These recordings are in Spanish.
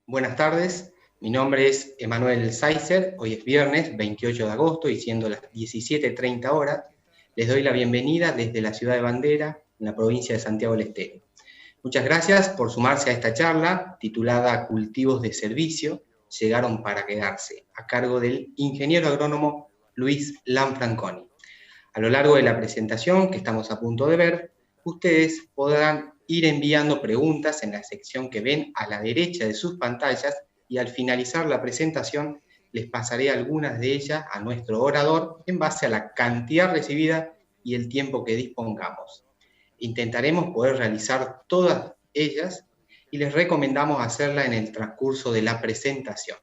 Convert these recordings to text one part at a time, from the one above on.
Buenas tardes, mi nombre es Emanuel Saizer, hoy es viernes 28 de agosto y siendo las 17:30 horas, les doy la bienvenida desde la ciudad de Bandera, en la provincia de Santiago del Estero. Muchas gracias por sumarse a esta charla titulada Cultivos de Servicio, llegaron para quedarse, a cargo del ingeniero agrónomo Luis Lanfranconi. A lo largo de la presentación que estamos a punto de ver, ustedes podrán ir enviando preguntas en la sección que ven a la derecha de sus pantallas y al finalizar la presentación les pasaré algunas de ellas a nuestro orador en base a la cantidad recibida y el tiempo que dispongamos. Intentaremos poder realizar todas ellas y les recomendamos hacerla en el transcurso de la presentación.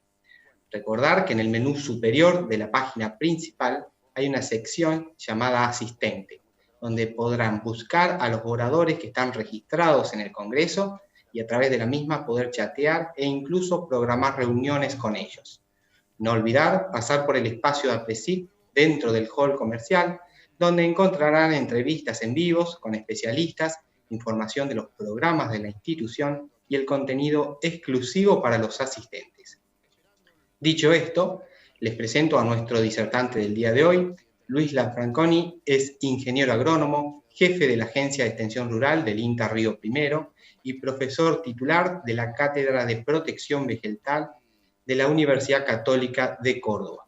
Recordar que en el menú superior de la página principal hay una sección llamada Asistente, donde podrán buscar a los oradores que están registrados en el Congreso y a través de la misma poder chatear e incluso programar reuniones con ellos. No olvidar pasar por el espacio de APRESID dentro del hall comercial, donde encontrarán entrevistas en vivos con especialistas, información de los programas de la institución y el contenido exclusivo para los asistentes. Dicho esto, les presento a nuestro disertante del día de hoy. Luis Lanfranconi es ingeniero agrónomo, jefe de la Agencia de Extensión Rural del INTA Río Primero y profesor titular de la Cátedra de Protección Vegetal de la Universidad Católica de Córdoba.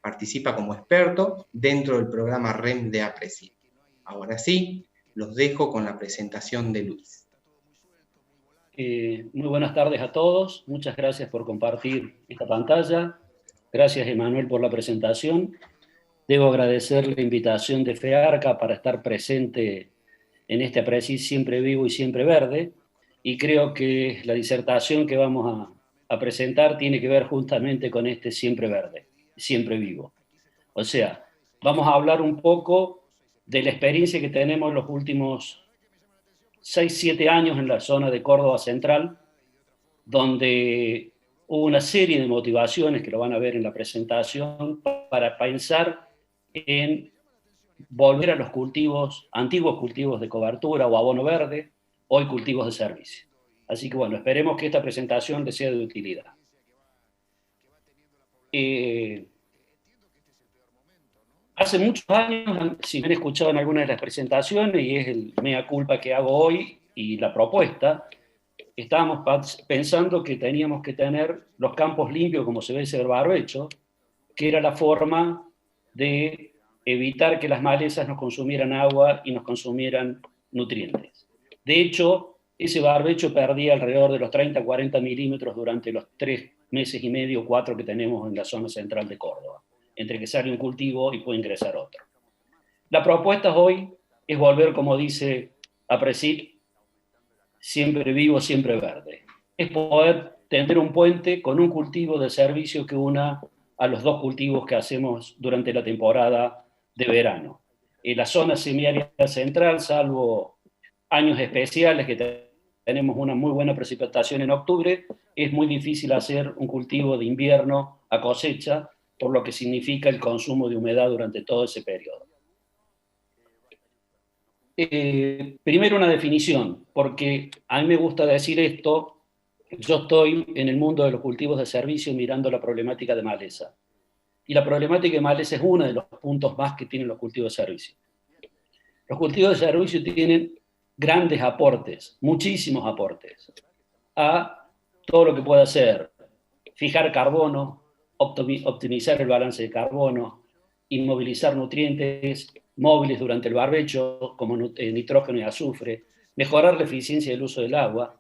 Participa como experto dentro del programa REM de APRESID. Ahora sí, los dejo con la presentación de Luis. Muy buenas tardes a todos, muchas gracias por compartir esta pantalla, gracias Emanuel por la presentación. Debo agradecer la invitación de FEARCA para estar presente en este APRESID Siempre Vivo y Siempre Verde, y creo que la disertación que vamos a presentar tiene que ver justamente con este Siempre Verde, Siempre Vivo. O sea, vamos a hablar un poco de la experiencia que tenemos en los últimos 6-7 años en la zona de Córdoba Central, donde hubo una serie de motivaciones, que lo van a ver en la presentación, para pensar en volver a los cultivos, antiguos cultivos de cobertura o abono verde, hoy cultivos de servicio. Así que bueno, esperemos que esta presentación les sea de utilidad. Hace muchos años, si me han escuchado en algunas de las presentaciones, y es el mea culpa que hago hoy y la propuesta, estábamos pensando que teníamos que tener los campos limpios como se ve ese barbecho, que era la forma de evitar que las malezas nos consumieran agua y nos consumieran nutrientes. De hecho, ese barbecho perdía alrededor de los 30-40 milímetros durante los 3 meses y medio o 4 que tenemos en la zona central de Córdoba, entre que sale un cultivo y puede ingresar otro. La propuesta hoy es volver, como dice APRESID, siempre vivo, siempre verde. Es poder tender un puente con un cultivo de servicio que una a los 2 cultivos que hacemos durante la temporada de verano. En la zona semiárida central, salvo años especiales que tenemos una muy buena precipitación en octubre, es muy difícil hacer un cultivo de invierno a cosecha, por lo que significa el consumo de humedad durante todo ese periodo. Primero una definición, porque a mí me gusta decir esto. Yo estoy en el mundo de los cultivos de servicio mirando la problemática de maleza. Y la problemática de maleza es uno de los puntos más que tienen los cultivos de servicio. Los cultivos de servicio tienen grandes aportes, muchísimos aportes, a todo lo que puede hacer fijar carbono, optimizar el balance de carbono, inmovilizar nutrientes móviles durante el barbecho, como nitrógeno y azufre, mejorar la eficiencia del uso del agua.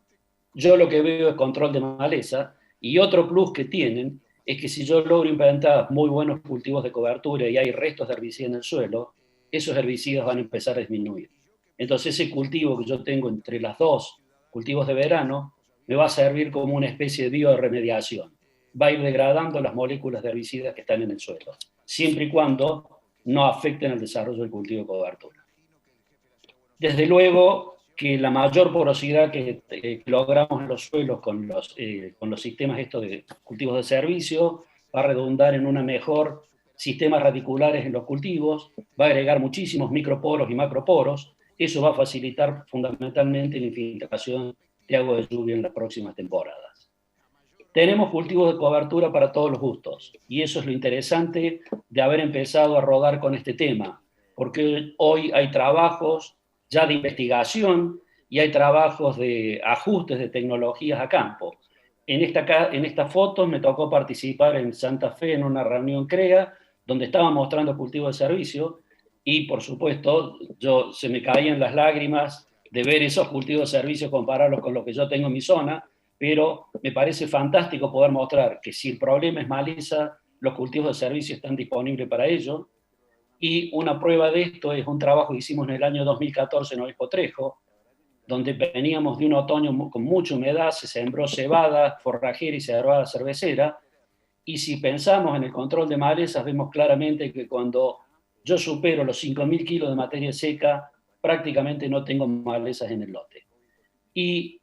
Yo lo que veo es control de maleza, y otro plus que tienen es que si yo logro implementar muy buenos cultivos de cobertura y hay restos de herbicidas en el suelo, esos herbicidas van a empezar a disminuir. Entonces ese cultivo que yo tengo entre las 2 cultivos de verano me va a servir como una especie de bioremediación. Va a ir degradando las moléculas de herbicidas que están en el suelo, siempre y cuando no afecten el desarrollo del cultivo de cobertura. Desde luego que la mayor porosidad que logramos en los suelos con los sistemas estos de cultivos de servicio va a redundar en una mejor sistemas radiculares en los cultivos, va a agregar muchísimos microporos y macroporos. Eso va a facilitar fundamentalmente la infiltración de agua de lluvia en las próximas temporadas. tenemos cultivos de cobertura para todos los gustos, y eso es lo interesante de haber empezado a rodar con este tema, porque hoy hay trabajos ya de investigación y hay trabajos de ajustes de tecnologías a campo. En esta foto me tocó participar en Santa Fe en una reunión CREA, donde estaban mostrando cultivos de servicio, y por supuesto se me caían las lágrimas de ver esos cultivos de servicio, compararlos con lo que yo tengo en mi zona, pero me parece fantástico poder mostrar que si el problema es maleza, los cultivos de servicio están disponibles para ello. Y una prueba de esto es un trabajo que hicimos en el año 2014 en Obispo Trejo, donde veníamos de un otoño con mucha humedad, se sembró cebada forrajera y cebada cervecera, y si pensamos en el control de malezas, vemos claramente que cuando yo supero los 5.000 kilos de materia seca, prácticamente no tengo malezas en el lote. Y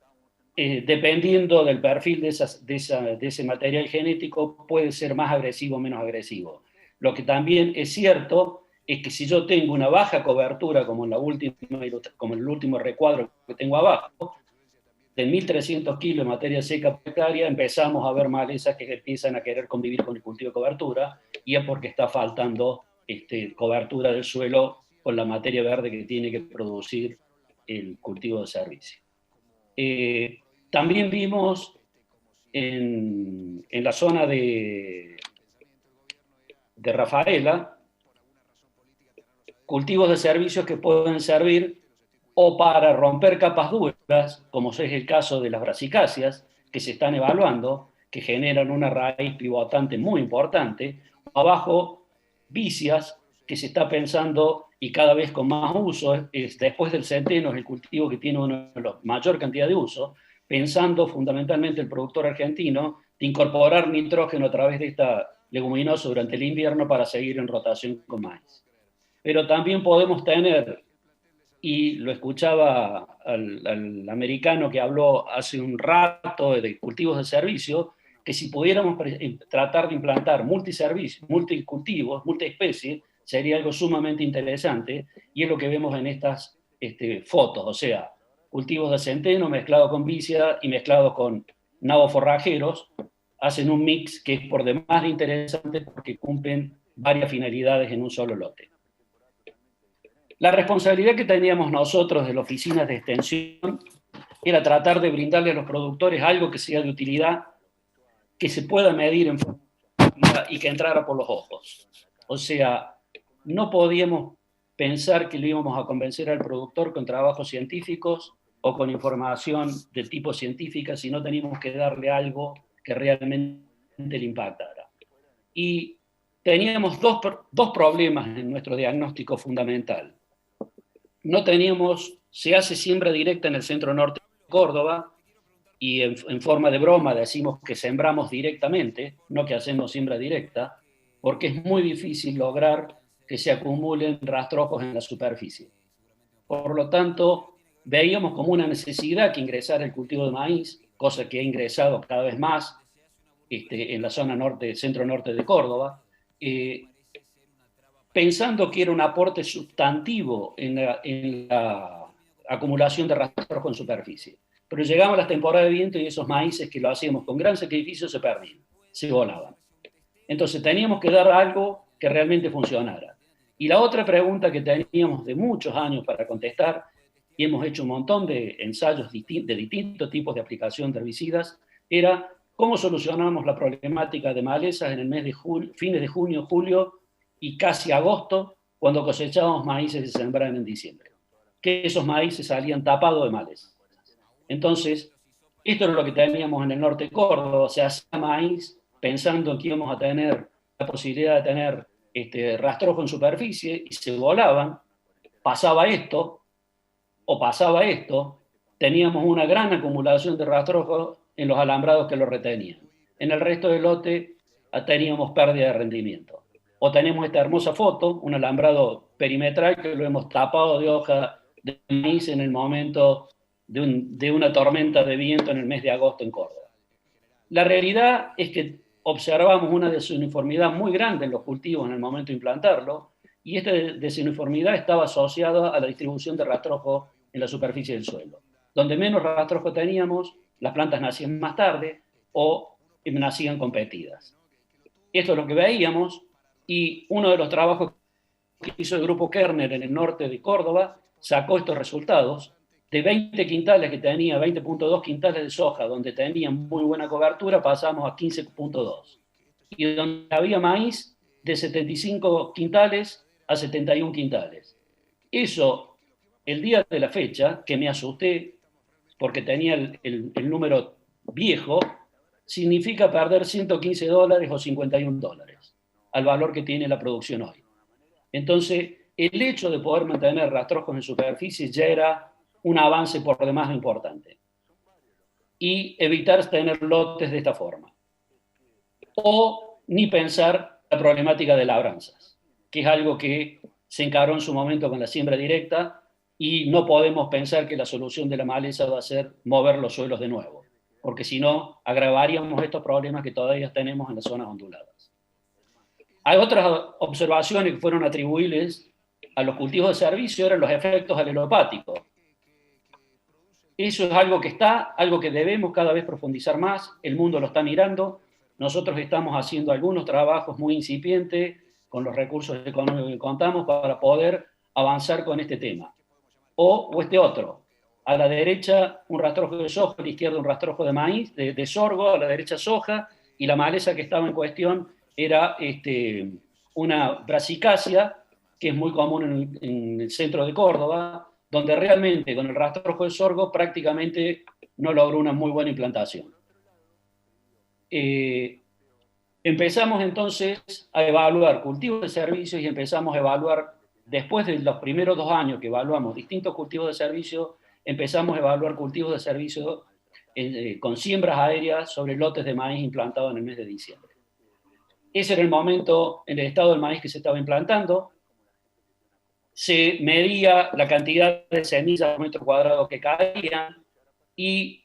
dependiendo del perfil de ese material genético, puede ser más agresivo o menos agresivo. Lo que también es cierto es que si yo tengo una baja cobertura, como en el último recuadro que tengo abajo, de 1.300 kilos de materia seca por hectárea, empezamos a ver malezas que empiezan a querer convivir con el cultivo de cobertura, y es porque está faltando cobertura del suelo con la materia verde que tiene que producir el cultivo de servicio. También vimos en la zona de Rafaela cultivos de servicios que pueden servir o para romper capas duras, como es el caso de las brasicáceas, que se están evaluando, que generan una raíz pivotante muy importante, o abajo vicias, que se está pensando y cada vez con más uso, después del centeno es el cultivo que tiene una mayor cantidad de uso, pensando fundamentalmente el productor argentino de incorporar nitrógeno a través de esta leguminosa durante el invierno para seguir en rotación con maíz. Pero también podemos tener, y lo escuchaba al americano que habló hace un rato de cultivos de servicio, que si pudiéramos tratar de implantar multicultivos, multiespecies, sería algo sumamente interesante, y es lo que vemos en estas fotos, o sea, cultivos de centeno mezclados con vicia y mezclados con nabos forrajeros, hacen un mix que es por demás de interesante porque cumplen varias finalidades en un solo lote. La responsabilidad que teníamos nosotros de las oficinas de extensión era tratar de brindarle a los productores algo que sea de utilidad, que se pueda medir en forma y que entrara por los ojos. O sea, no podíamos pensar que le íbamos a convencer al productor con trabajos científicos o con información de tipo científica, sino teníamos que darle algo que realmente le impactara. Y teníamos dos problemas en nuestro diagnóstico fundamental. No teníamos, se hace siembra directa en el centro norte de Córdoba, y en forma de broma decimos que sembramos directamente, no que hacemos siembra directa, porque es muy difícil lograr que se acumulen rastrojos en la superficie. Por lo tanto, veíamos como una necesidad que ingresara el cultivo de maíz, cosa que ha ingresado cada vez más en la zona norte, centro-norte de Córdoba, pensando que era un aporte sustantivo en la acumulación de rastrojos en superficie. Pero llegamos a las temporadas de viento y esos maíces que lo hacíamos con gran sacrificio se perdían, se volaban. Entonces teníamos que dar algo que realmente funcionara. Y la otra pregunta que teníamos de muchos años para contestar, y hemos hecho un montón de ensayos de distintos tipos de aplicación de herbicidas, era cómo solucionamos la problemática de malezas en el mes de fines de junio, julio y casi agosto, cuando cosechábamos maíces que se sembraban en diciembre. Que esos maíces salían tapados de malezas. Entonces, esto es lo que teníamos en el norte de Córdoba, se hacía maíz pensando que íbamos a tener la posibilidad de tener rastrojo en superficie y se volaban, pasaba esto, teníamos una gran acumulación de rastrojos en los alambrados que lo retenían. En el resto del lote teníamos pérdida de rendimiento. O tenemos esta hermosa foto, un alambrado perimetral que lo hemos tapado de hoja de maíz en el momento de una tormenta de viento en el mes de agosto en Córdoba. La realidad es que observamos una desuniformidad muy grande en los cultivos en el momento de implantarlo, y esta desuniformidad estaba asociada a la distribución de rastrojo en la superficie del suelo. Donde menos rastrojo teníamos, las plantas nacían más tarde, o nacían competidas. Esto es lo que veíamos, y uno de los trabajos que hizo el grupo Kerner en el norte de Córdoba sacó estos resultados. De 20 quintales que tenía, 20.2 quintales de soja, donde tenían muy buena cobertura, pasamos a 15.2. Y donde había maíz, de 75 quintales a 71 quintales. Eso, el día de la fecha, que me asusté porque tenía el número viejo, significa perder $115 o $51 al valor que tiene la producción hoy. Entonces, el hecho de poder mantener rastrojos en superficie ya era un avance por demás importante. Y evitar tener lotes de esta forma. O ni pensar la problemática de labranzas, que es algo que se encaró en su momento con la siembra directa, y no podemos pensar que la solución de la maleza va a ser mover los suelos de nuevo, porque si no, agravaríamos estos problemas que todavía tenemos en las zonas onduladas. Hay otras observaciones que fueron atribuibles a los cultivos de servicio, eran los efectos alelopáticos. Eso es algo que está, algo que debemos cada vez profundizar más, el mundo lo está mirando, nosotros estamos haciendo algunos trabajos muy incipientes con los recursos económicos que contamos para poder avanzar con este tema. O este otro, a la derecha un rastrojo de soja, a la izquierda un rastrojo de maíz, de sorgo, a la derecha soja, y la maleza que estaba en cuestión era una brassicacia, que es muy común en el centro de Córdoba, donde realmente con el rastrojo de sorgo prácticamente no logró una muy buena implantación. Empezamos entonces a evaluar cultivos de servicios y empezamos a evaluar, después de los primeros 2 años que evaluamos distintos cultivos de servicio, empezamos a evaluar cultivos de servicio con siembras aéreas sobre lotes de maíz implantados en el mes de diciembre. Ese era el momento en el estado del maíz que se estaba implantando. Se medía la cantidad de semillas por metro cuadrado que caían, y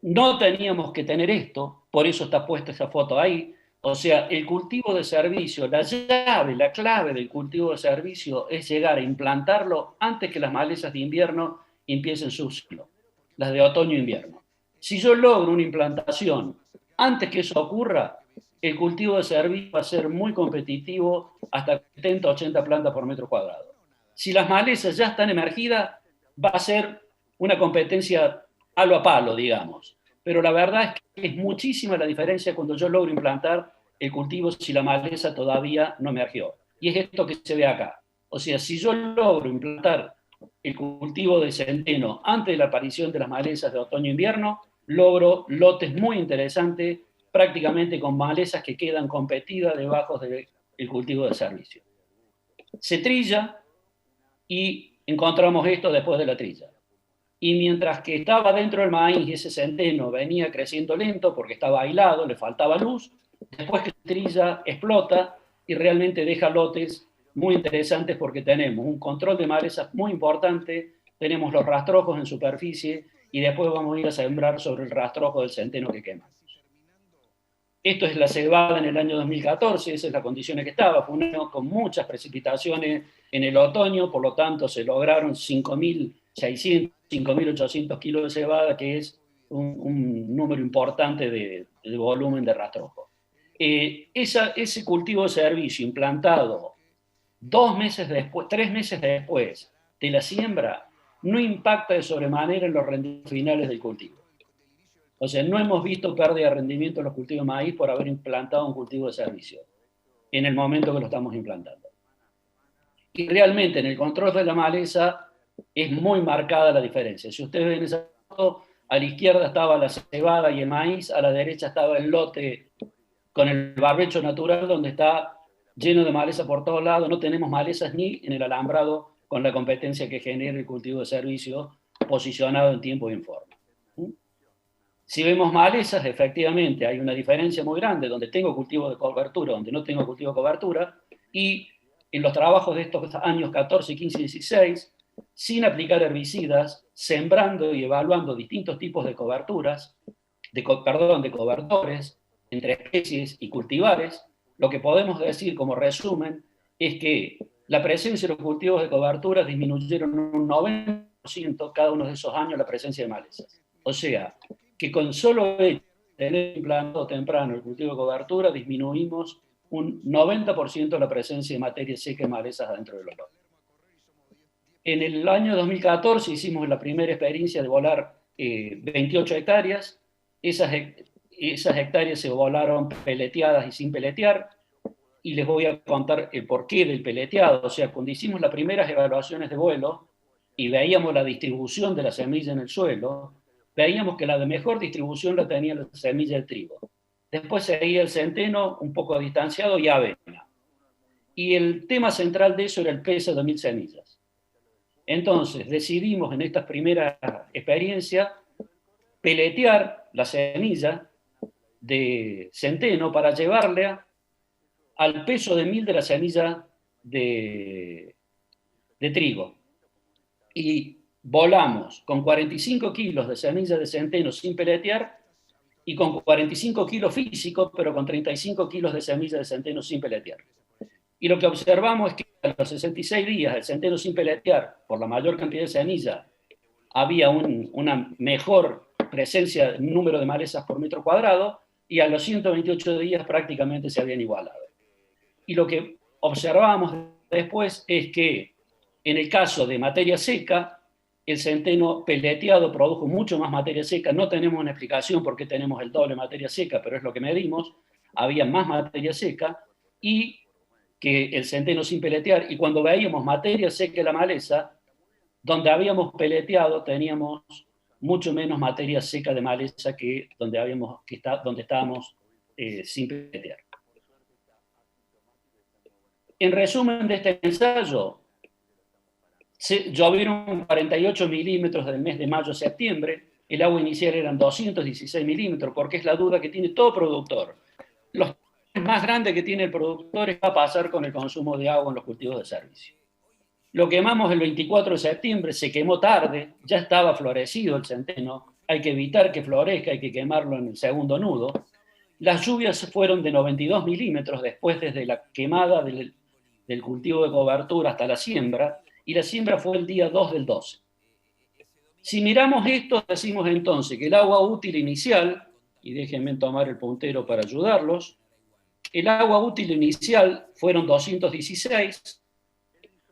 no teníamos que tener esto, por eso está puesta esa foto ahí. O sea, el cultivo de servicio, la llave, la clave del cultivo de servicio es llegar a implantarlo antes que las malezas de invierno empiecen su ciclo, las de otoño e invierno. Si yo logro una implantación antes que eso ocurra, el cultivo de servicio va a ser muy competitivo, hasta 70, 80 plantas por metro cuadrado. Si las malezas ya están emergidas, va a ser una competencia palo a palo, digamos. Pero la verdad es que es muchísima la diferencia cuando yo logro implantar el cultivo si la maleza todavía no emergió. Y es esto que se ve acá. O sea, si yo logro implantar el cultivo de centeno antes de la aparición de las malezas de otoño-invierno, logro lotes muy interesantes, prácticamente con malezas que quedan competidas debajo del cultivo de servicio. Se trilla y encontramos esto después de la trilla. Y mientras que estaba dentro del maíz, ese centeno venía creciendo lento porque estaba aislado, le faltaba luz, después que trilla explota y realmente deja lotes muy interesantes porque tenemos un control de malezas muy importante, tenemos los rastrojos en superficie y después vamos a ir a sembrar sobre el rastrojo del centeno que quema. Esto es la cebada en el año 2014, esa es la condición en que estaba, fue un año con muchas precipitaciones en el otoño, por lo tanto se lograron 5.600, 5.800 kilos de cebada, que es un número importante de volumen de rastrojo. Ese cultivo de servicio implantado 2 meses después, 3 meses después de la siembra, no impacta de sobremanera en los rendimientos finales del cultivo. O sea, no hemos visto pérdida de rendimiento en los cultivos de maíz por haber implantado un cultivo de servicio en el momento que lo estamos implantando. Y realmente en el control de la maleza es muy marcada la diferencia. Si ustedes ven esa foto, a la izquierda estaba la cebada y el maíz, a la derecha estaba el lote con el barbecho natural, donde está lleno de maleza por todos lados. No tenemos malezas ni en el alambrado con la competencia que genera el cultivo de servicio posicionado en tiempo y en forma. Si vemos malezas, efectivamente hay una diferencia muy grande donde tengo cultivo de cobertura, donde no tengo cultivo de cobertura, y en los trabajos de estos años 14, 15 y 16, sin aplicar herbicidas, sembrando y evaluando distintos tipos de coberturas, de cobertores entre especies y cultivares, lo que podemos decir como resumen es que la presencia de los cultivos de cobertura disminuyeron un 90% cada uno de esos años la presencia de malezas. O sea, que con solo hecho tener implantado temprano el cultivo de cobertura, disminuimos un 90% la presencia de materia seca y malezas adentro del lote. En el año 2014 hicimos la primera experiencia de volar 28 hectáreas. Esas hectáreas se volaron peleteadas y sin peletear, y les voy a contar el porqué del peleteado. O sea, cuando hicimos las primeras evaluaciones de vuelo y veíamos la distribución de la semilla en el suelo, veíamos que la de mejor distribución la tenía la semilla de trigo. Después seguía el centeno, un poco distanciado, y avena. Y el tema central de eso era el peso de 1000 semillas. Entonces decidimos en esta primera experiencia peletear la semilla de centeno para llevarle al peso de 1000 de la semilla de trigo. Y volamos con 45 kilos de semilla de centeno sin peletear y con 45 kilos físicos, pero con 35 kilos de semilla de centeno sin peletear. Y lo que observamos es que a los 66 días el centeno sin peletear, por la mayor cantidad de semilla, había una mejor presencia, número de malezas por metro cuadrado, y a los 128 días prácticamente se habían igualado. Y lo que observamos después es que en el caso de materia seca, el centeno peleteado produjo mucho más materia seca. No tenemos una explicación por qué tenemos el doble materia seca, pero es lo que medimos. Había más materia seca y que el centeno sin peletear. Y cuando veíamos materia seca en la maleza, donde habíamos peleteado teníamos mucho menos materia seca de maleza que donde estábamos sin peletear. En resumen de este ensayo, llovieron 48 milímetros del mes de mayo a septiembre, el agua inicial eran 216 milímetros, porque es la duda que tiene todo productor. Los más grandes que tiene el productor es qué va a pasar con el consumo de agua en los cultivos de servicio. Lo quemamos el 24 de septiembre, se quemó tarde, ya estaba florecido el centeno, hay que evitar que florezca, hay que quemarlo en el segundo nudo. Las lluvias fueron de 92 milímetros después desde la quemada del cultivo de cobertura hasta la siembra, y la siembra fue el día 2 del 12. Si miramos esto, decimos entonces que el agua útil inicial, y déjenme tomar el puntero para ayudarlos, el agua útil inicial fueron 216,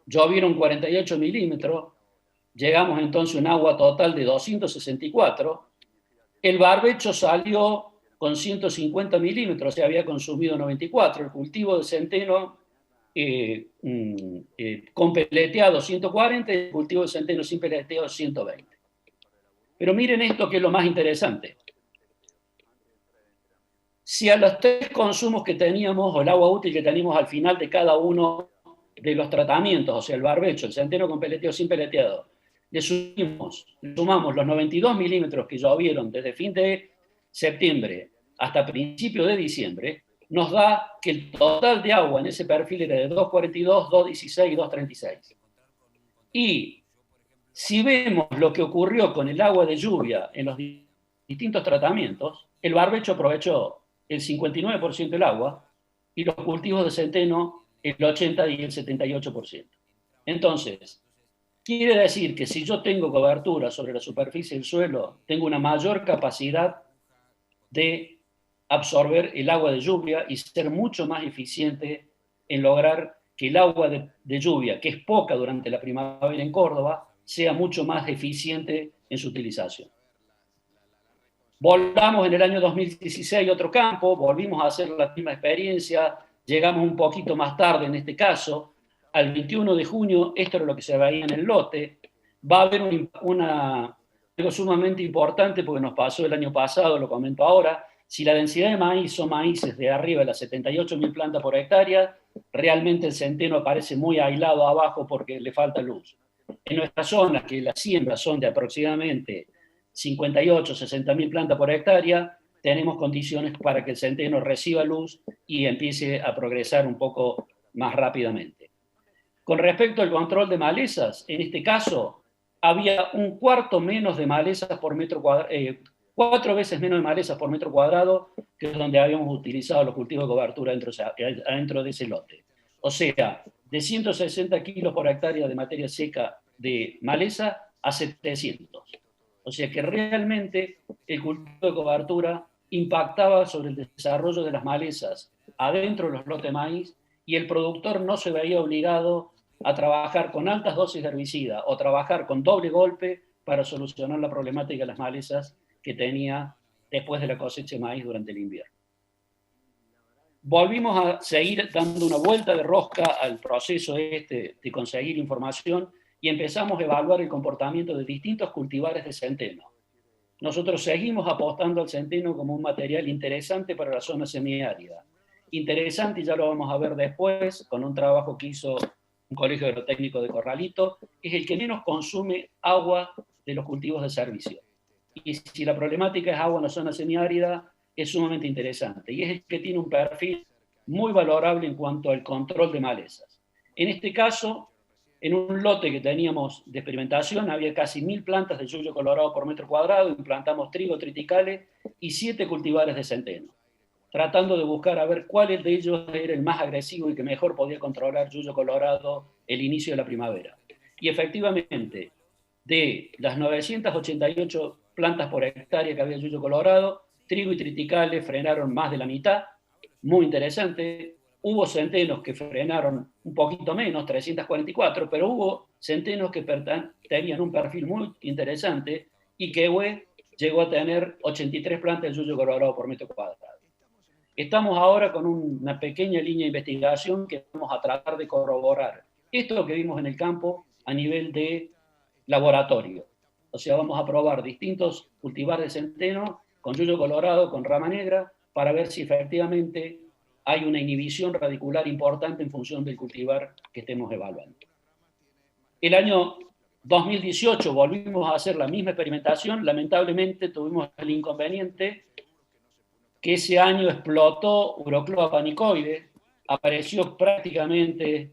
llovieron 48 milímetros, llegamos entonces a un agua total de 264, el barbecho salió con 150 milímetros, se había consumido 94, el cultivo de centeno con peleteado 140 y el cultivo de centeno sin peleteado 120. Pero miren esto que es lo más interesante. Si a los 3 consumos que teníamos, o el agua útil que teníamos al final de cada uno de los tratamientos, o sea, el barbecho, el centeno con peleteado sin peleteado, le sumamos los 92 milímetros que llovieron desde fin de septiembre hasta principio de diciembre, nos da que el total de agua en ese perfil era de 242, 216 y 236. Y si vemos lo que ocurrió con el agua de lluvia en los distintos tratamientos, el barbecho aprovechó el 59% del agua y los cultivos de centeno el 80 y el 78%. Entonces, quiere decir que si yo tengo cobertura sobre la superficie del suelo, tengo una mayor capacidad de absorber el agua de lluvia y ser mucho más eficiente en lograr que el agua de lluvia, que es poca durante la primavera en Córdoba, sea mucho más eficiente en su utilización. Volvamos en el año 2016 a otro campo, volvimos a hacer la misma experiencia, llegamos un poquito más tarde en este caso, al 21 de junio, esto era lo que se veía en el lote, va a haber algo sumamente importante porque nos pasó el año pasado, lo comento ahora. Si la densidad de maíz son maíces de arriba de las 78.000 plantas por hectárea, realmente el centeno aparece muy aislado abajo porque le falta luz. En nuestras zonas, que las siembras son de aproximadamente 58, 60.000 plantas por hectárea, tenemos condiciones para que el centeno reciba luz y empiece a progresar un poco más rápidamente. Con respecto al control de malezas, en este caso había un cuarto menos de malezas por metro cuadrado, 4 veces menos de malezas por metro cuadrado que donde habíamos utilizado los cultivos de cobertura dentro de ese lote. O sea, de 160 kilos por hectárea de materia seca de maleza a 700. O sea que realmente el cultivo de cobertura impactaba sobre el desarrollo de las malezas adentro de los lotes de maíz, y el productor no se veía obligado a trabajar con altas dosis de herbicida o trabajar con doble golpe para solucionar la problemática de las malezas que tenía después de la cosecha de maíz durante el invierno. Volvimos a seguir dando una vuelta de rosca al proceso de conseguir información y empezamos a evaluar el comportamiento de distintos cultivares de centeno. Nosotros seguimos apostando al centeno como un material interesante para la zona semiárida. Interesante, y ya lo vamos a ver después, con un trabajo que hizo un colegio agrotécnico de Corralito, es el que menos consume agua de los cultivos de servicio. Y si la problemática es agua en la zona semiárida, es sumamente interesante. Y es el que tiene un perfil muy valorable en cuanto al control de malezas. En este caso, en un lote que teníamos de experimentación, había casi 1000 plantas de yuyo colorado por metro cuadrado, implantamos trigo, triticales y 7 cultivares de centeno, tratando de buscar a ver cuál de ellos era el más agresivo y que mejor podía controlar yuyo colorado el inicio de la primavera. Y efectivamente, de las 988 plantas por hectárea que había yuyo colorado, trigo y triticales frenaron más de la mitad, muy interesante. Hubo centenos que frenaron un poquito menos, 344, pero hubo centenos que tenían un perfil muy interesante, y Quehue llegó a tener 83 plantas de yuyo colorado por metro cuadrado. Estamos ahora con una pequeña línea de investigación que vamos a tratar de corroborar esto que vimos en el campo a nivel de laboratorio. O sea, vamos a probar distintos cultivares de centeno con yuyo colorado, con rama negra, para ver si efectivamente hay una inhibición radicular importante en función del cultivar que estemos evaluando. El año 2018 volvimos a hacer la misma experimentación. Lamentablemente tuvimos el inconveniente que ese año explotó Urocloa panicoide, apareció prácticamente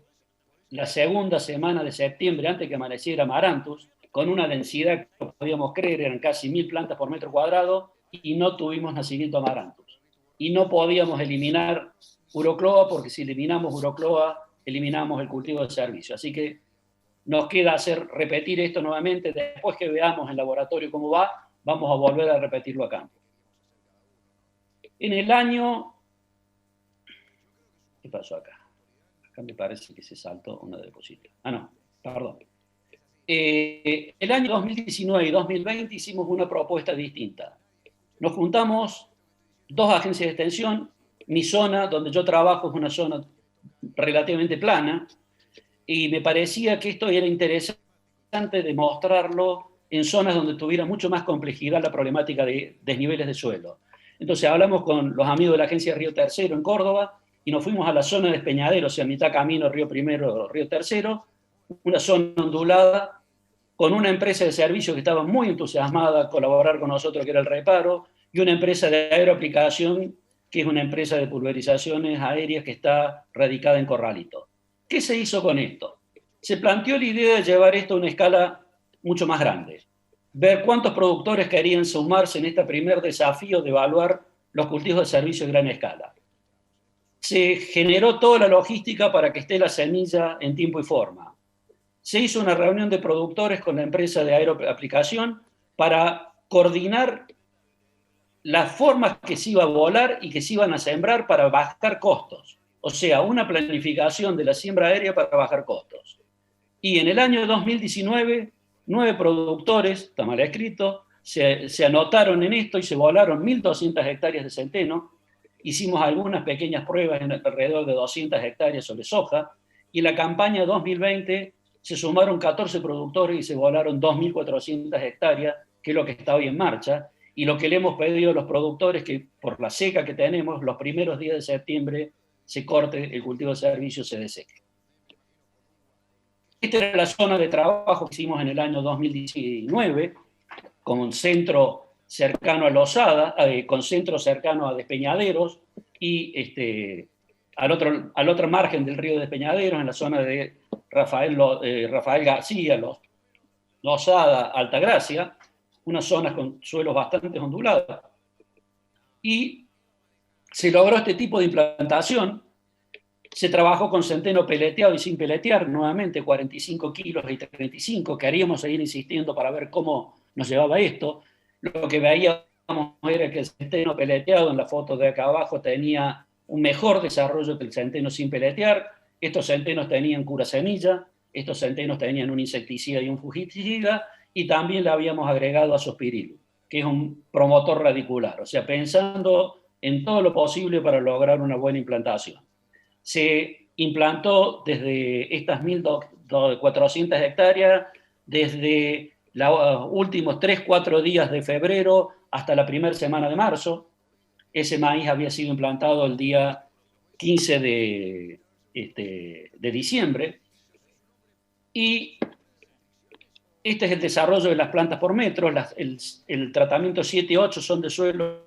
la segunda semana de septiembre, antes que amaneciera Amaranthus, con una densidad que no podíamos creer, eran casi 1000 plantas por metro cuadrado, y no tuvimos nacimiento Amaranthus. Y no podíamos eliminar Urocloa, porque si eliminamos Urocloa, eliminamos el cultivo de servicio. Así que nos queda repetir esto nuevamente. Después que veamos en laboratorio cómo va, vamos a volver a repetirlo a campo. En el año... ¿Qué pasó acá? Acá me parece que se saltó una diapositiva. Ah, no, perdón. El año 2019 y 2020 hicimos una propuesta distinta. Nos juntamos 2 agencias de extensión. Mi zona, donde yo trabajo, es una zona relativamente plana, y me parecía que esto era interesante demostrarlo en zonas donde tuviera mucho más complejidad la problemática de desniveles de suelo. Entonces hablamos con los amigos de la agencia Río Tercero en Córdoba y nos fuimos a la zona de Despeñadero, o sea, mitad camino Río Primero, Río Tercero, una zona ondulada, con una empresa de servicio que estaba muy entusiasmada a colaborar con nosotros, que era el Reparo, y una empresa de aeroaplicación, que es una empresa de pulverizaciones aéreas que está radicada en Corralito. ¿Qué se hizo con esto? Se planteó la idea de llevar esto a una escala mucho más grande, ver cuántos productores querían sumarse en este primer desafío de evaluar los cultivos de servicio de gran escala. Se generó toda la logística para que esté la semilla en tiempo y forma. Se hizo una reunión de productores con la empresa de aeroaplicación para coordinar las formas que se iba a volar y que se iban a sembrar para bajar costos. O sea, una planificación de la siembra aérea para bajar costos. Y en el año 2019, 9 productores, está mal escrito, se anotaron en esto y se volaron 1.200 hectáreas de centeno. Hicimos algunas pequeñas pruebas en alrededor de 200 hectáreas sobre soja, y en la campaña 2020 se sumaron 14 productores y se volaron 2.400 hectáreas, que es lo que está hoy en marcha, y lo que le hemos pedido a los productores que por la seca que tenemos, los primeros días de septiembre se corte el cultivo de servicio, se deseque. Esta era la zona de trabajo que hicimos en el año 2019, con un centro cercano a Losada, con centro cercano a Despeñaderos, y al otro margen del río de Despeñaderos, en la zona de Rafael García, Losada, Altagracia, unas zonas con suelos bastante ondulados. Y se logró este tipo de implantación. Se trabajó con centeno peleteado y sin peletear, nuevamente 45 kilos y 35, queríamos seguir insistiendo para ver cómo nos llevaba esto. Lo que veíamos era que el centeno peleteado, en la foto de acá abajo, tenía un mejor desarrollo que el centeno sin peletear. Estos centenos tenían cura semilla, estos centenos tenían un insecticida y un fungicida, y también le habíamos agregado azospirilo, que es un promotor radicular, o sea, pensando en todo lo posible para lograr una buena implantación. Se implantó desde estas 1.400 hectáreas, desde los últimos 3-4 días de febrero hasta la primera semana de marzo. Ese maíz había sido implantado el día 15 de diciembre. Y este es el desarrollo de las plantas por metro. El tratamiento 7 y 8 son de suelos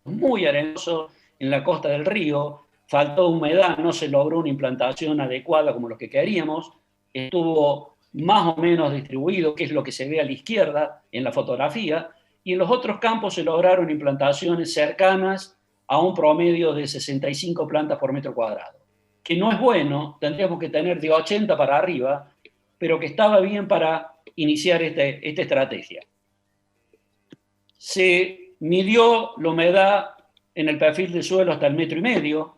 muy arenosos en la costa del río. Faltó humedad, no se logró una implantación adecuada como lo que queríamos. Estuvo más o menos distribuido, que es lo que se ve a la izquierda en la fotografía, y en los otros campos se lograron implantaciones cercanas a un promedio de 65 plantas por metro cuadrado, que no es bueno, tendríamos que tener de 80 para arriba, pero que estaba bien para iniciar esta estrategia. Se midió la humedad en el perfil del suelo hasta el 1,5 metros,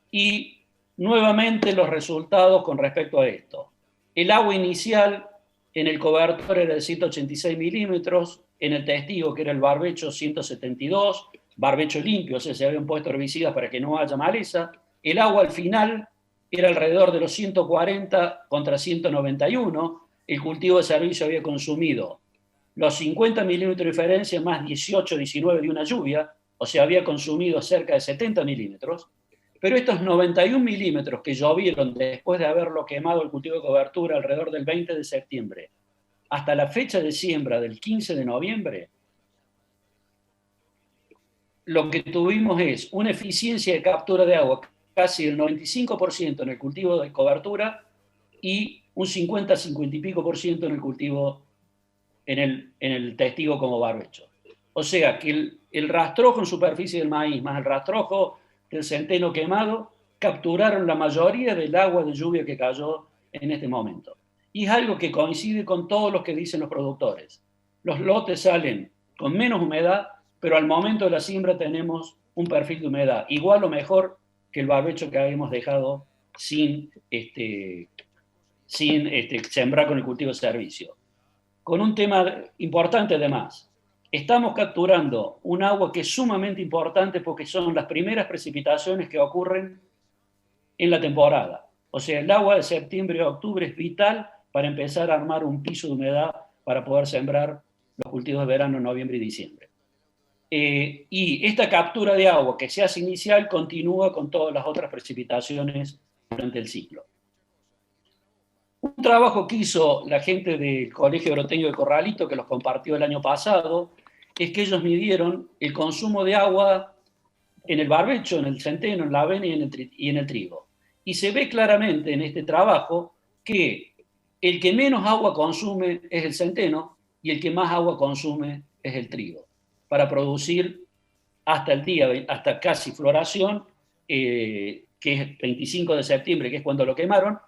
y nuevamente los resultados con respecto a esto. El agua inicial en el cobertor era de 186 milímetros, en el testigo, que era el barbecho, 172, barbecho limpio, o sea, se habían puesto herbicidas para que no haya maleza. El agua al final era alrededor de los 140 contra 191. El cultivo de servicio había consumido los 50 milímetros de diferencia más 18, 19 de una lluvia, o sea, había consumido cerca de 70 milímetros. Pero estos 91 milímetros que llovieron después de haberlo quemado el cultivo de cobertura alrededor del 20 de septiembre, hasta la fecha de siembra del 15 de noviembre, lo que tuvimos es una eficiencia de captura de agua casi del 95% en el cultivo de cobertura y un 50 y pico por ciento en el cultivo, en el testigo como barbecho. O sea que el rastrojo en superficie del maíz más el rastrojo del centeno quemado capturaron la mayoría del agua de lluvia que cayó en este momento. Y es algo que coincide con todos los que dicen los productores. Los lotes salen con menos humedad, pero al momento de la siembra tenemos un perfil de humedad igual o mejor que el barbecho que habíamos dejado sin sembrar con el cultivo de servicio. Con un tema importante además, estamos capturando un agua que es sumamente importante porque son las primeras precipitaciones que ocurren en la temporada. O sea, el agua de septiembre a octubre es vital para empezar a armar un piso de humedad para poder sembrar los cultivos de verano en noviembre y diciembre. Y esta captura de agua que se hace inicial continúa con todas las otras precipitaciones durante el ciclo. Un trabajo que hizo la gente del Colegio Oroteño de Corralito, que los compartió el año pasado, es que ellos midieron el consumo de agua en el barbecho, en el centeno, en la avena y en el trigo. Y se ve claramente en este trabajo que el que menos agua consume es el centeno y el que más agua consume es el trigo, para producir hasta casi floración, que es 25 de septiembre, que es cuando lo quemaron,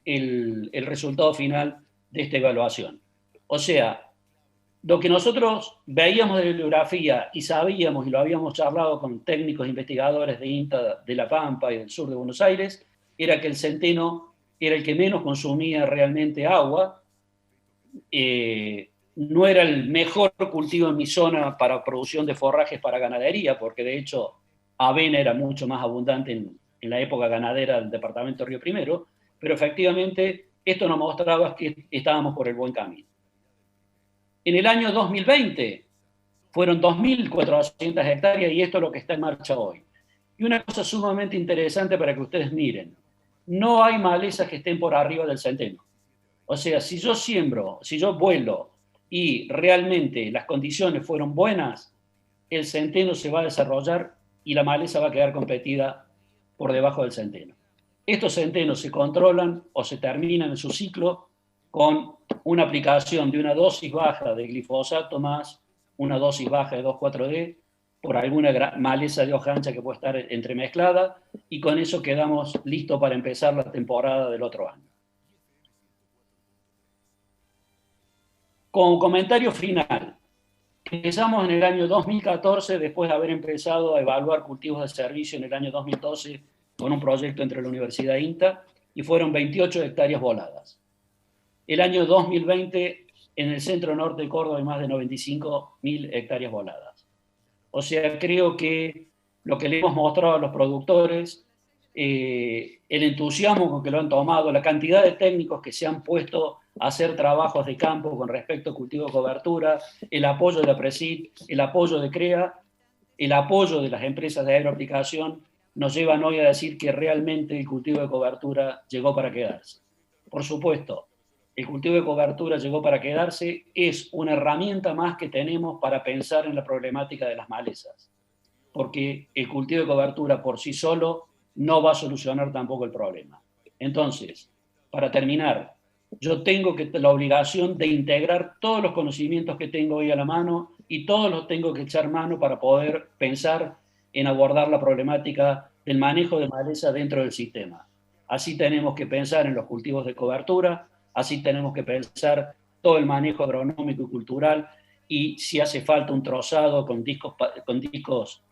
el resultado final de esta evaluación. O sea, lo que nosotros veíamos de bibliografía y sabíamos, y lo habíamos charlado con técnicos investigadores de INTA de La Pampa y del sur de Buenos Aires, era que el centeno era el que menos consumía realmente agua. No era el mejor cultivo en mi zona para producción de forrajes para ganadería, porque de hecho avena era mucho más abundante en la época ganadera del departamento de Río Primero, pero efectivamente esto nos mostraba que estábamos por el buen camino. En el año 2020 fueron 2.400 hectáreas y esto es lo que está en marcha hoy. Y una cosa sumamente interesante para que ustedes miren, no hay malezas que estén por arriba del centeno. O sea, si yo siembro, si yo vuelo y realmente las condiciones fueron buenas, el centeno se va a desarrollar y la maleza va a quedar competida por debajo del centeno. Estos centenos se controlan o se terminan en su ciclo con una aplicación de una dosis baja de glifosato más una dosis baja de 2,4-D por alguna maleza de hoja ancha que puede estar entremezclada, y con eso quedamos listos para empezar la temporada del otro año. Como comentario final, Empezamos en el año 2014, después de haber empezado a evaluar cultivos de servicio en el año 2012 con un proyecto entre la Universidad INTA, y fueron 28 hectáreas voladas. El año 2020, en el centro norte de Córdoba, hay más de 95.000 hectáreas voladas. O sea, creo que lo que le hemos mostrado a los productores, el entusiasmo con que lo han tomado, la cantidad de técnicos que se han puesto a hacer trabajos de campo con respecto a cultivo de cobertura, el apoyo de la PRESID, el apoyo de CREA, el apoyo de las empresas de agroaplicación, nos llevan hoy a decir que realmente el cultivo de cobertura llegó para quedarse. Por supuesto, el cultivo de cobertura llegó para quedarse, es una herramienta más que tenemos para pensar en la problemática de las malezas, porque el cultivo de cobertura por sí solo no va a solucionar tampoco el problema. Entonces, para terminar, yo tengo la obligación de integrar todos los conocimientos que tengo hoy a la mano y todos los tengo que echar mano para poder pensar en abordar la problemática del manejo de maleza dentro del sistema. Así tenemos que pensar en los cultivos de cobertura, así tenemos que pensar todo el manejo agronómico y cultural, y si hace falta un trozado con discos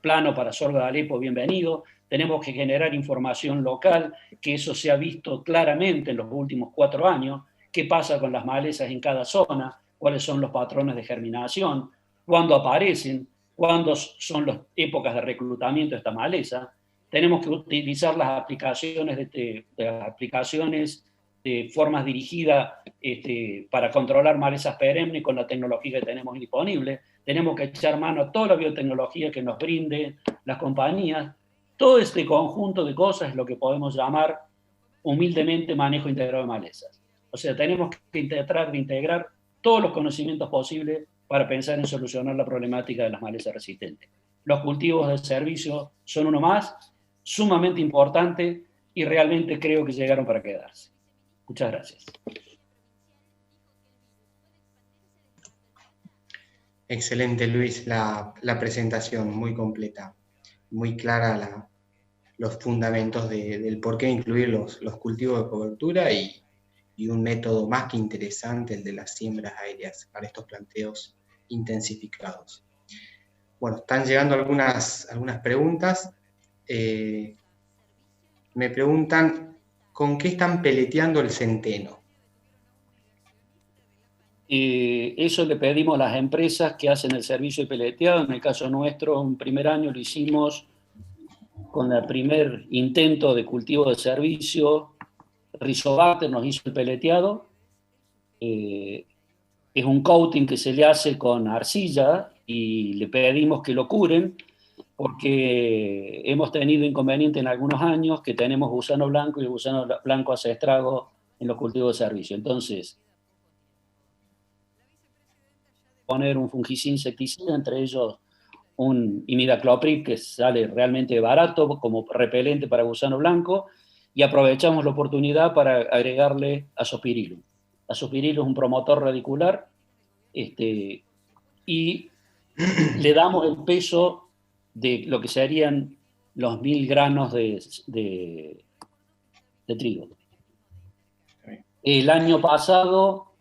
plano para sorgo de Alepo, bienvenido. Tenemos que generar información local, que eso se ha visto claramente en los últimos 4 años, qué pasa con las malezas en cada zona, cuáles son los patrones de germinación, cuándo aparecen, cuándo son las épocas de reclutamiento de esta maleza. Tenemos que utilizar las aplicaciones de formas dirigidas para controlar malezas perennes con la tecnología que tenemos disponible. Tenemos que echar mano a toda la biotecnología que nos brinden las compañías. Todo este conjunto de cosas es lo que podemos llamar humildemente manejo integrado de malezas. O sea, tenemos que tratar de integrar todos los conocimientos posibles para pensar en solucionar la problemática de las malezas resistentes. Los cultivos de servicio son uno más, sumamente importante, y realmente creo que llegaron para quedarse. Muchas gracias. Excelente, Luis, la presentación muy completa, muy clara los fundamentos del por qué incluir los cultivos de cobertura y un método más que interesante, el de las siembras aéreas para estos planteos intensificados. Bueno, están llegando algunas preguntas. Me preguntan, ¿con qué están peleteando el centeno? Eso le pedimos a las empresas que hacen el servicio de peleteado. En el caso nuestro, un primer año lo hicimos con el primer intento de cultivo de servicio. Rizobacter nos hizo el peleteado. Es un coating que se le hace con arcilla y le pedimos que lo curen porque hemos tenido inconveniente en algunos años que tenemos gusano blanco y el gusano blanco hace estrago en los cultivos de servicio. Entonces, poner un fungicida insecticida, entre ellos un imidacloprid que sale realmente barato como repelente para gusano blanco, y aprovechamos la oportunidad para agregarle azospirillum. Azospirillum es un promotor radicular, y le damos el peso de lo que serían los 1000 granos de trigo. El año pasado,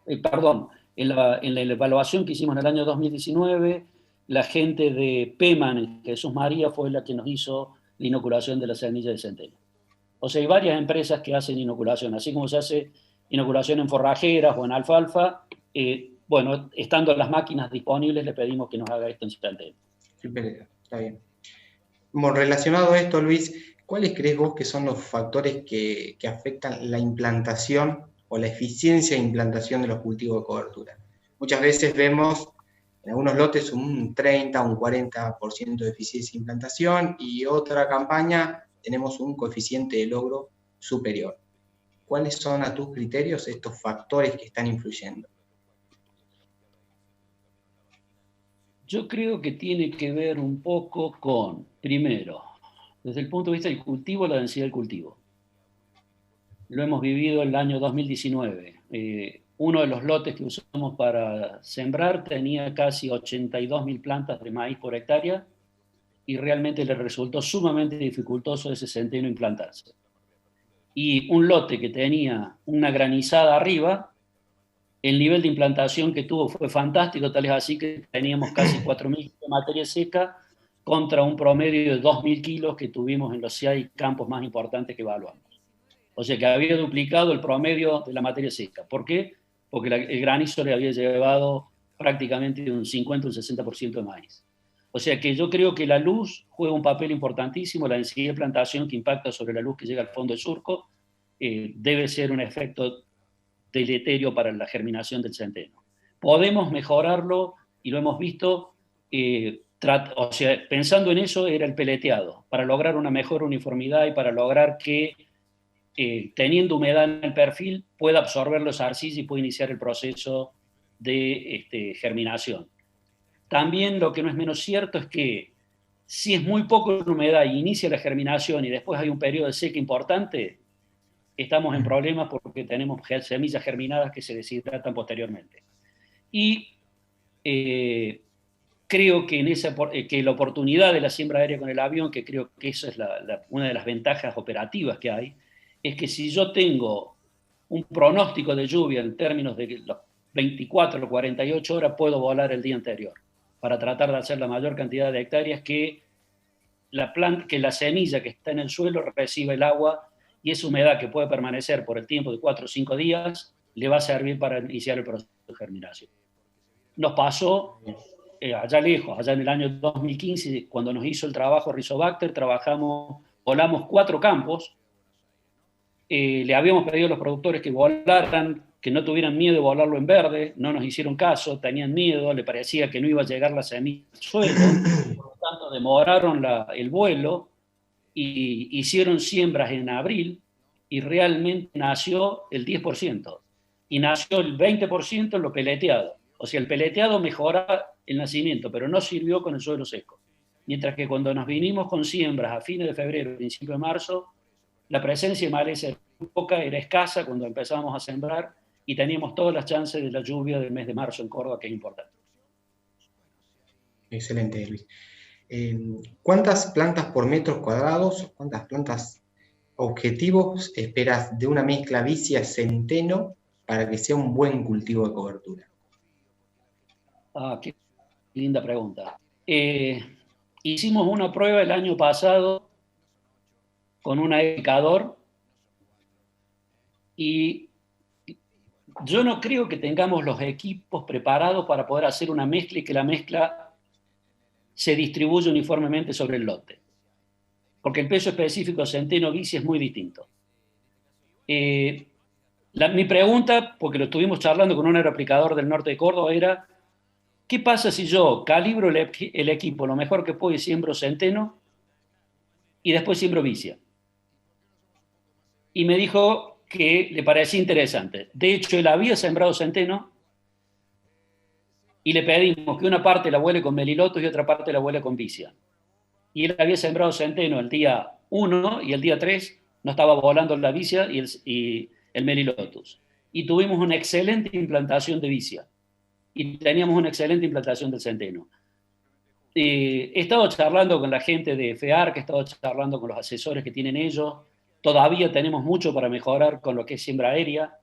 en la evaluación que hicimos en el año 2019, la gente de Peman, Jesús María, fue la que nos hizo la inoculación de la semilla de centeno. O sea, hay varias empresas que hacen inoculación, así como se hace inoculación en forrajeras o en alfalfa. Bueno, estando las máquinas disponibles, le pedimos que nos haga esto en centeno. Está bien. Bueno, relacionado a esto, Luis, ¿cuáles crees vos que son los factores que afectan la implantación o la eficiencia de implantación de los cultivos de cobertura? Muchas veces vemos en algunos lotes un 30, un 40% de eficiencia de implantación, y otra campaña tenemos un coeficiente de logro superior. ¿Cuáles son, a tus criterios, estos factores que están influyendo? Yo creo que tiene que ver un poco con, primero, desde el punto de vista del cultivo, la densidad del cultivo. Lo hemos vivido en el año 2019. Uno de los lotes que usamos para sembrar tenía casi 82.000 plantas de maíz por hectárea, y realmente le resultó sumamente dificultoso ese centeno implantarse. Y un lote que tenía una granizada arriba, El nivel de implantación que tuvo fue fantástico, tal es así que teníamos casi 4.000 kilos de materia seca contra un promedio de 2.000 kilos que tuvimos en los 6 campos más importantes que evaluamos. O sea que había duplicado el promedio de la materia seca. ¿Por qué? Porque el granizo le había llevado prácticamente un 50 o un 60% de maíz. O sea que yo creo que la luz juega un papel importantísimo, la densidad de plantación que impacta sobre la luz que llega al fondo del surco, debe ser un efecto deleterio para la germinación del centeno. Podemos mejorarlo y lo hemos visto, o sea, pensando en eso era el peleteado, para lograr una mejor uniformidad y para lograr que teniendo humedad en el perfil pueda absorber los arcillos y pueda iniciar el proceso de germinación. También lo que no es menos cierto es que si es muy poco la humedad y inicia la germinación y después hay un periodo de seca importante, estamos en problemas porque tenemos semillas germinadas que se deshidratan posteriormente. Y creo que, que la oportunidad de la siembra aérea con el avión, que creo que esa es una de las ventajas operativas que hay, es que si yo tengo un pronóstico de lluvia en términos de los 24 o 48 horas, puedo volar el día anterior para tratar de hacer la mayor cantidad de hectáreas que la semilla que está en el suelo reciba el agua y esa humedad que puede permanecer por el tiempo de 4 o 5 días le va a servir para iniciar el proceso de germinación. Nos pasó allá lejos, allá en el año 2015, cuando nos hizo el trabajo Rizobacter, volamos 4 campos, le habíamos pedido a los productores que volaran, que no tuvieran miedo de volarlo en verde, no nos hicieron caso, tenían miedo, le parecía que no iba a llegar la semilla al suelo, por lo tanto demoraron el vuelo y hicieron siembras en abril y realmente nació el 10% y nació el 20% en lo peleteado. O sea, el peleteado mejora el nacimiento, pero no sirvió con el suelo seco. Mientras que cuando nos vinimos con siembras a fines de febrero, principio de marzo, la presencia de maleza era poca, era escasa cuando empezábamos a sembrar y teníamos todas las chances de la lluvia del mes de marzo en Córdoba, que es importante. Excelente, Luis. ¿Cuántas plantas por metros cuadrados, cuántas plantas objetivos esperas de una mezcla vicia-centeno para que sea un buen cultivo de cobertura? Ah, qué linda pregunta. Hicimos una prueba el año pasado con un aplicador y yo no creo que tengamos los equipos preparados para poder hacer una mezcla y que la mezcla se distribuye uniformemente sobre el lote. Porque el peso específico centeno-vicia es muy distinto. Mi pregunta, porque lo estuvimos charlando con un aeroaplicador del norte de Córdoba, era ¿qué pasa si yo calibro el equipo lo mejor que puedo y siembro centeno y después siembro vicia? Y me dijo que le parecía interesante. De hecho, él había sembrado centeno y le pedimos que una parte la vuele con melilotus y otra parte la vuele con vicia. Y él había sembrado centeno el día 1 y el día 3 no estaba volando la vicia y el melilotus. Y tuvimos una excelente implantación de vicia. Y teníamos una excelente implantación del centeno. He estado charlando con la gente de FEAR, que he estado charlando con los asesores que tienen ellos. Todavía tenemos mucho para mejorar con lo que es siembra aérea.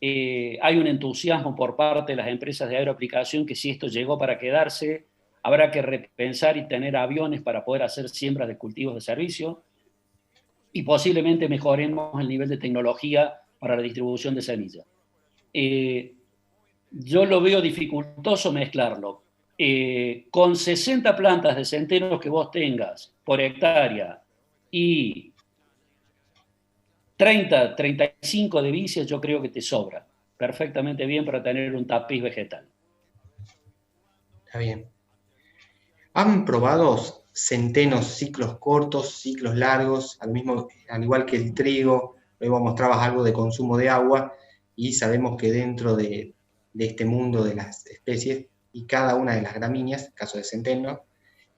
Hay un entusiasmo por parte de las empresas de aeroaplicación que si esto llegó para quedarse, habrá que repensar y tener aviones para poder hacer siembras de cultivos de servicio y posiblemente mejoremos el nivel de tecnología para la distribución de semillas. Yo lo veo dificultoso mezclarlo. Con 60 plantas de centenos que vos tengas por hectárea y 30, 35 de vicia, yo creo que te sobra perfectamente bien para tener un tapiz vegetal. Está bien. ¿Han probado centenos ciclos cortos, ciclos largos, al igual que el trigo? Luego mostrabas algo de consumo de agua y sabemos que dentro de este mundo de las especies y cada una de las gramíneas, en caso de centeno,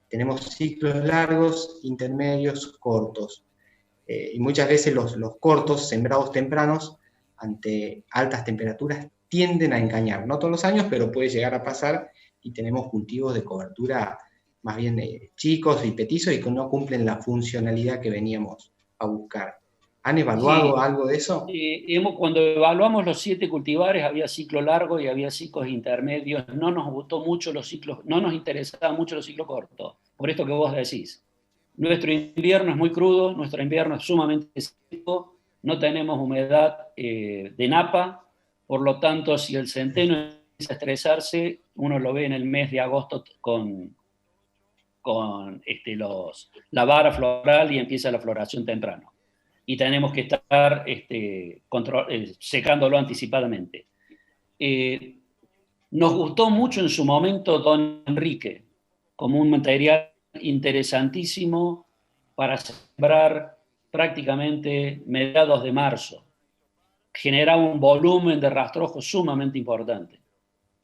tenemos ciclos largos, intermedios, cortos. Y muchas veces los cortos, sembrados tempranos, ante altas temperaturas, tienden a encañar. No todos los años, pero puede llegar a pasar y tenemos cultivos de cobertura más bien chicos y petizos y que no cumplen la funcionalidad que veníamos a buscar. ¿Han evaluado Sí, algo de eso? cuando evaluamos los 7 cultivares, había ciclo largo y había ciclos intermedios. No nos gustó mucho los ciclos, no nos interesaban mucho los ciclos cortos, por esto que vos decís. Nuestro invierno es muy crudo, nuestro invierno es sumamente seco, no tenemos humedad de napa, por lo tanto, si el centeno empieza a estresarse, uno lo ve en el mes de agosto con la vara floral y empieza la floración temprano. Y tenemos que estar secándolo anticipadamente. Nos gustó mucho en su momento Don Enrique, como un material interesantísimo para sembrar prácticamente mediados de marzo. Generaba un volumen de rastrojo sumamente importante.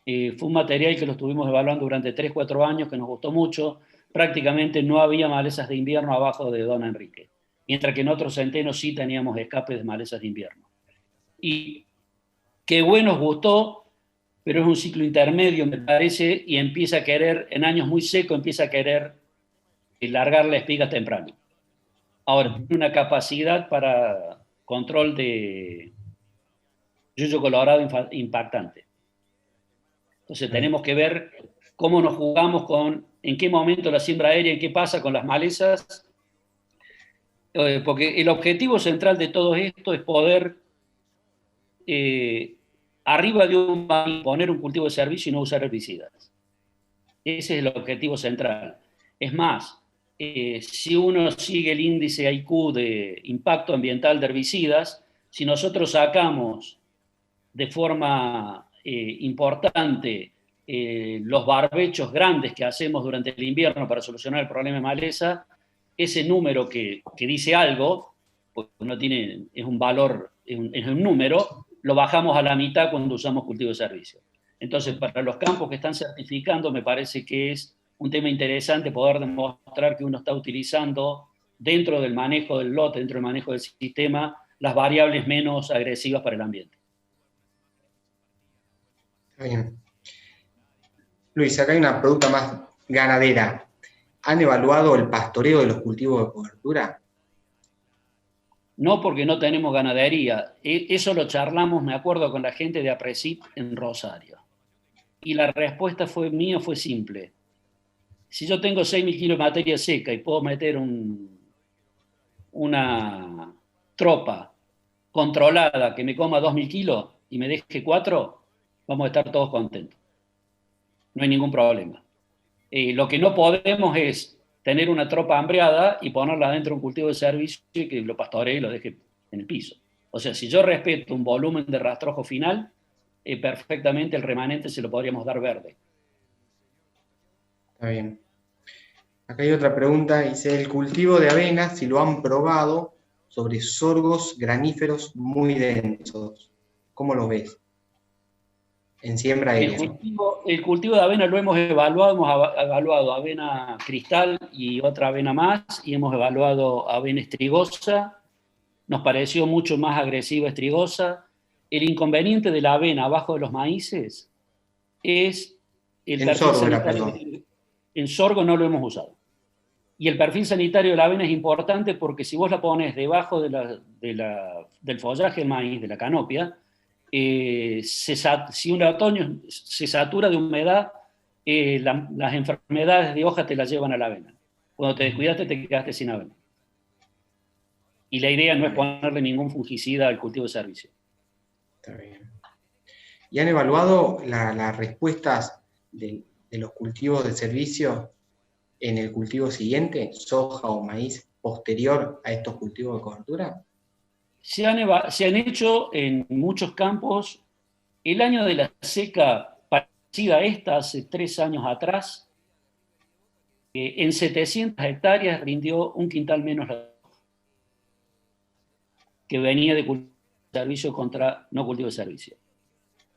Fue un material que lo estuvimos evaluando durante 3-4 años, que nos gustó mucho. Prácticamente no había malezas de invierno abajo de Don Enrique, mientras que en otros centenos sí teníamos escapes de malezas de invierno. Y qué bueno, nos gustó, pero es un ciclo intermedio, me parece, y empieza a querer, en años muy secos, empieza a querer largar la espiga temprano. Ahora, tiene una capacidad para control de yuyo colorado impactante. Entonces tenemos que ver cómo nos jugamos con, en qué momento la siembra aérea, en qué pasa con las malezas, porque el objetivo central de todo esto es poder arriba de un maíz poner un cultivo de servicio y no usar herbicidas. Ese es el objetivo central. Es más, si uno sigue el índice IQ de impacto ambiental de herbicidas, si nosotros sacamos de forma importante los barbechos grandes que hacemos durante el invierno para solucionar el problema de maleza, ese número que dice algo, porque no tiene, es un valor, es un número, lo bajamos a la mitad cuando usamos cultivo de servicio. Entonces, para los campos que están certificando, me parece que es un tema interesante poder demostrar que uno está utilizando dentro del manejo del lote, dentro del manejo del sistema, las variables menos agresivas para el ambiente. Está bien. Luis, acá hay una pregunta más ganadera. ¿Han evaluado el pastoreo de los cultivos de cobertura? No, porque no tenemos ganadería. Eso lo charlamos, me acuerdo, con la gente de APRESIP en Rosario. Y la respuesta mía fue simple. Si yo tengo 6.000 kilos de materia seca y puedo meter una tropa controlada que me coma 2.000 kilos y me deje 4, vamos a estar todos contentos. No hay ningún problema. Lo que no podemos es tener una tropa hambriada y ponerla dentro de un cultivo de servicio y que lo pastoree y lo deje en el piso. O sea, si yo respeto un volumen de rastrojo final, perfectamente el remanente se lo podríamos dar verde. Está bien. Acá hay otra pregunta, dice, el cultivo de avena, si lo han probado sobre sorgos graníferos muy densos. ¿Cómo lo ves? En siembra aérea. El cultivo de avena lo hemos evaluado avena cristal y otra avena más, y hemos evaluado avena estrigosa. Nos pareció mucho más agresiva estrigosa. El inconveniente de la avena abajo de los maíces es el perfil sanitario. En sorgo no lo hemos usado. Y el perfil sanitario de la avena es importante porque si vos la pones debajo del follaje del maíz, de la canopia, si un otoño se satura de humedad, las enfermedades de hoja te las llevan a la avena. Cuando te descuidaste, te quedaste sin avena. Y la idea no es ponerle ningún fungicida al cultivo de servicio. Está bien. ¿Y han evaluado las respuestas de los cultivos de servicio en el cultivo siguiente, soja o maíz, posterior a estos cultivos de cobertura? Se han hecho en muchos campos. El año de la seca parecida a esta, hace 3 años atrás, en 700 hectáreas rindió un quintal menos la soja, que venía de cultivo de servicio contra no cultivo de servicio.